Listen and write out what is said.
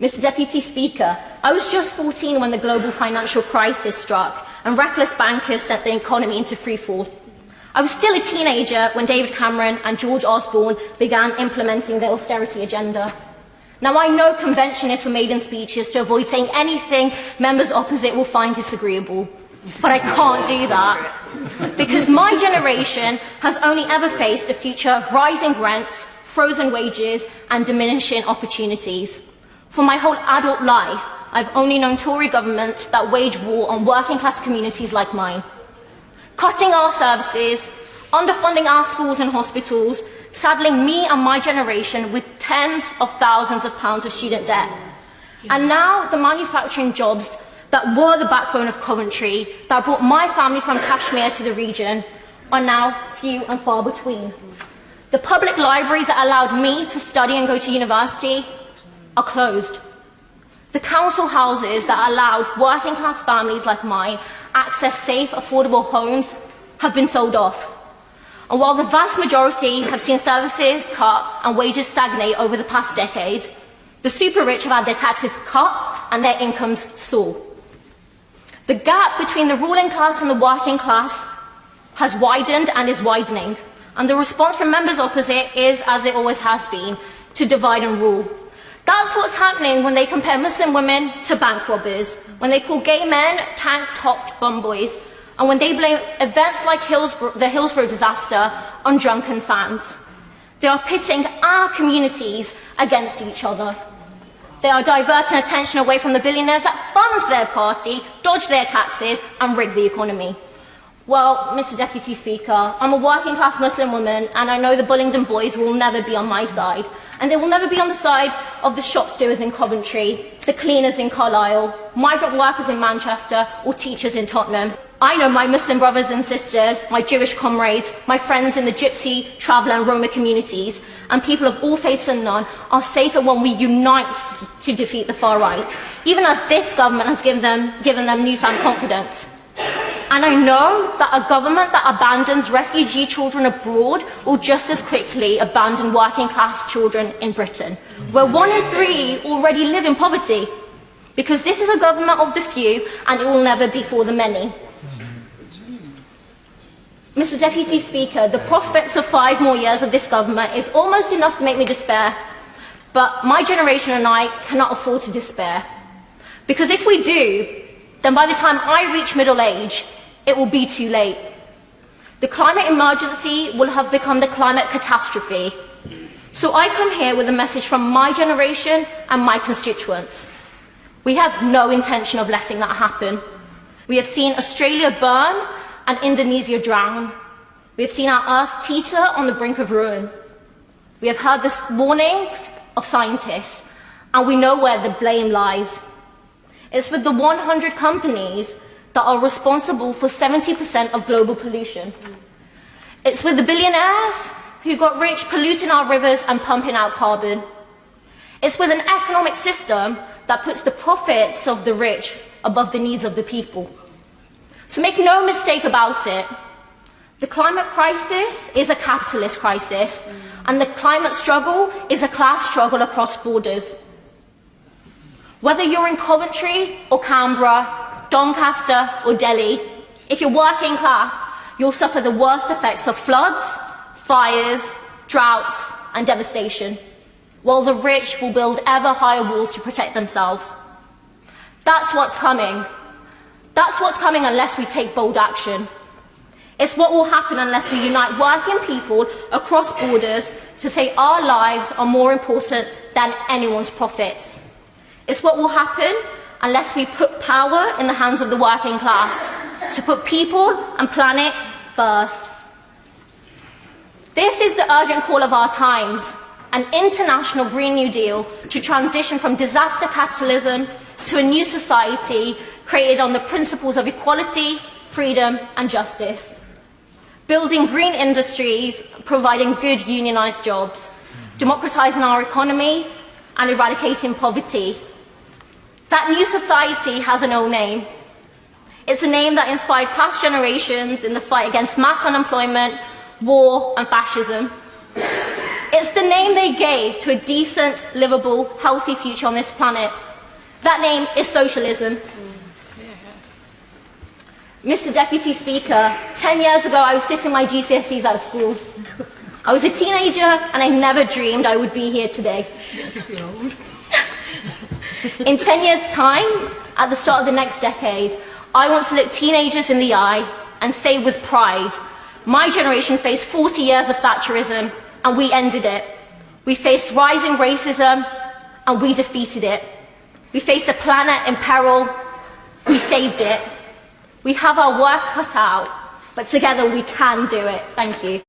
Mr. Deputy Speaker, I was just 14 when the global financial crisis struck and reckless bankers sent the economy into freefall. I was still a teenager when David Cameron and George Osborne began implementing their austerity agenda. Now, I know conventionists for maiden speeches to avoid saying anything members opposite will find disagreeable, but I can't do that because my generation has only ever faced a future of rising rents, frozen wages and diminishing opportunities. For my whole adult life, I've only known Tory governments that wage war on working class communities like mine. Cutting our services, underfunding our schools and hospitals, saddling me and my generation with tens of thousands of pounds of student debt. And now the manufacturing jobs that were the backbone of Coventry, that brought my family from Kashmir to the region, are now few and far between. The public libraries that allowed me to study and go to university are closed. The council houses that allowed working class families like mine access safe, affordable homes have been sold off. And while the vast majority have seen services cut and wages stagnate over the past decade, the super rich have had their taxes cut and their incomes soar. The gap between the ruling class and the working class has widened and is widening. And the response from members opposite is, as it always has been, to divide and rule. That's what's happening when they compare Muslim women to bank robbers, when they call gay men tank-topped bum boys, and when they blame events like the Hillsborough disaster on drunken fans. They are pitting our communities against each other. They are diverting attention away from the billionaires that fund their party, dodge their taxes, and rig the economy. Well, Mr. Deputy Speaker, I'm a working class Muslim woman, and I know the Bullingdon boys will never be on my side. And they will never be on the side of the shop stewards in Coventry, the cleaners in Carlisle, migrant workers in Manchester, or teachers in Tottenham. I know my Muslim brothers and sisters, my Jewish comrades, my friends in the Gypsy, Traveller and Roma communities, and people of all faiths and none are safer when we unite to defeat the far right, even as this government has given them newfound confidence. And I know that a government that abandons refugee children abroad will just as quickly abandon working class children in Britain, where 1 in 3 already live in poverty, because this is a government of the few and it will never be for the many. Mr. Deputy Speaker, the prospects of 5 more years of this government is almost enough to make me despair, but my generation and I cannot afford to despair. Because if we do, then by the time I reach middle age, it will be too late. The climate emergency will have become the climate catastrophe. So I come here with a message from my generation and my constituents. We have no intention of letting that happen. We have seen Australia burn and Indonesia drown. We have seen our Earth teeter on the brink of ruin. We have heard the warnings of scientists, and we know where the blame lies. It's with the 100 companies that are responsible for 70% of global pollution. It's with the billionaires who got rich polluting our rivers and pumping out carbon. It's with an economic system that puts the profits of the rich above the needs of the people. So make no mistake about it. The climate crisis is a capitalist crisis, and the climate struggle is a class struggle across borders. Whether you're in Coventry or Canberra, Doncaster or Delhi, if you're working class, you'll suffer the worst effects of floods, fires, droughts and devastation, while the rich will build ever higher walls to protect themselves. That's what's coming. That's what's coming unless we take bold action. It's what will happen unless we unite working people across borders to say our lives are more important than anyone's profits. It's what will happen unless we put power in the hands of the working class to put people and planet first. This is the urgent call of our times, an international Green New Deal to transition from disaster capitalism to a new society created on the principles of equality, freedom and justice. Building green industries, providing good unionised jobs, democratising our economy and eradicating poverty. That new society has an old name. It's a name that inspired past generations in the fight against mass unemployment, war and fascism. It's the name they gave to a decent, livable, healthy future on this planet. That name is socialism. Mr. Deputy Speaker, 10 years ago I was sitting my GCSEs at school. I was a teenager and I never dreamed I would be here today. In 10 years' time, at the start of the next decade, I want to look teenagers in the eye and say with pride, my generation faced 40 years of Thatcherism and we ended it. We faced rising racism and we defeated it. We faced a planet in peril, we saved it. We have our work cut out, but together we can do it. Thank you.